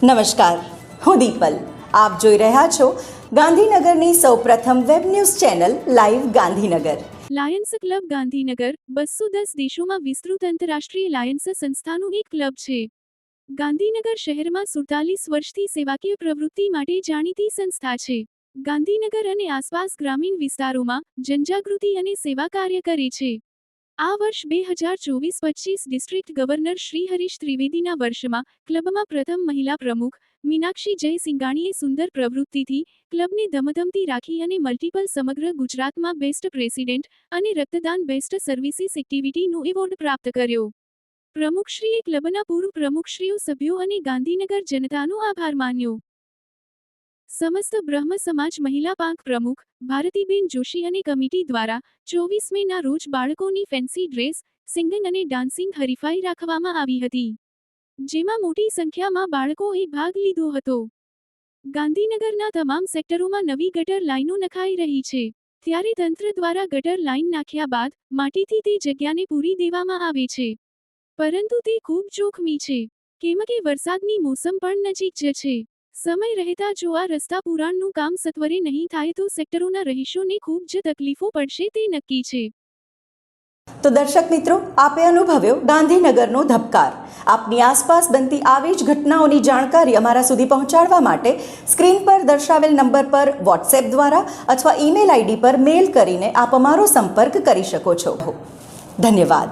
નમસ્કાર, હું દીપલ. આપ જોઈ રહ્યા છો ગાંધીનગરની સૌપ્રથમ web news channel live Gandhinagar. Lions club Gandhinagar 210 દેશોમાં વિસ્તૃત આંતરરાષ્ટ્રીય લાયન્સ સંસ્થાનું એક ક્લબ છે. ગાંધીનગર શહેરમાં 47 વર્ષથી સેવાકીય પ્રવૃત્તિ માટે જાણીતી સંસ્થા છે. ગાંધીનગર અને આસપાસ ગ્રામીણ વિસ્તારોમાં જનજાગૃતિ અને સેવા કાર્ય કરે છે. આ વર્ષ 2024-25 ડિસ્ટ્રિક્ટ ગવર્નર શ્રી હરીશ ત્રિવેદીના વર્ષમાં ક્લબમાં પ્રથમ મહિલા પ્રમુખ મીનાક્ષી જય સિંઘાણીએ સુંદર પ્રવૃત્તિથી ક્લબને ધમધમતી રાખી અને મલ્ટિપલ સમગ્ર ગુજરાતમાં બેસ્ટ પ્રેસિડેન્ટ અને રક્તદાન બેસ્ટ સર્વિસીસ એક્ટિવિટીનો એવોર્ડ પ્રાપ્ત કર્યો. પ્રમુખશ્રીએ ક્લબના પૂર્વ પ્રમુખશ્રીઓ, સભ્યો અને ગાંધીનગર જનતાનો આભાર માન્યો. સમસ્ત બ્રહ્મ સમાજ મહિલા પાંખ પ્રમુખ ભારતીબેન જોશી અને કમિટી દ્વારા 24 મેના રોજ બાળકોની ફેન્સી ડ્રેસ, સિંગિંગ અને ડાન્સિંગ હરીફાઈ રાખવામાં આવી હતી, જેમાં મોટી સંખ્યામાં બાળકોએ ભાગ લીધો હતો. ગાંધીનગરના તમામ સેક્ટરોમાં નવી ગટર લાઈનો નખાઈ રહી છે, ત્યારે તંત્ર દ્વારા ગટર લાઈન નાખ્યા બાદ માટીથી તે જગ્યાને પૂરી દેવામાં આવે છે, પરંતુ તે ખૂબ જોખમી છે, કેમ કે વરસાદની મોસમ પણ નજીક જ છે. સમય રહેતા જો આ રસ્તા પુરાણનું કામ સત્વરે નહીં થાય તો સેક્ટરોના રહીશોને ખૂબ જ તકલીફો પડશે તે નક્કી છે. તો દર્શક મિત્રો, આપે અનુભવ્યો ગાંધીનગરનો ધબકાર. આપની આસપાસ બનતી આવી જ ઘટનાઓની જાણકારી અમારા સુધી પહોંચાડવા માટે સ્ક્રીન પર દર્શાવેલ નંબર પર વોટ્સએપ દ્વારા અથવા ઈમેલ આઈડી પર મેલ કરીને આપ અમારો સંપર્ક કરી શકો છો. ધન્યવાદ.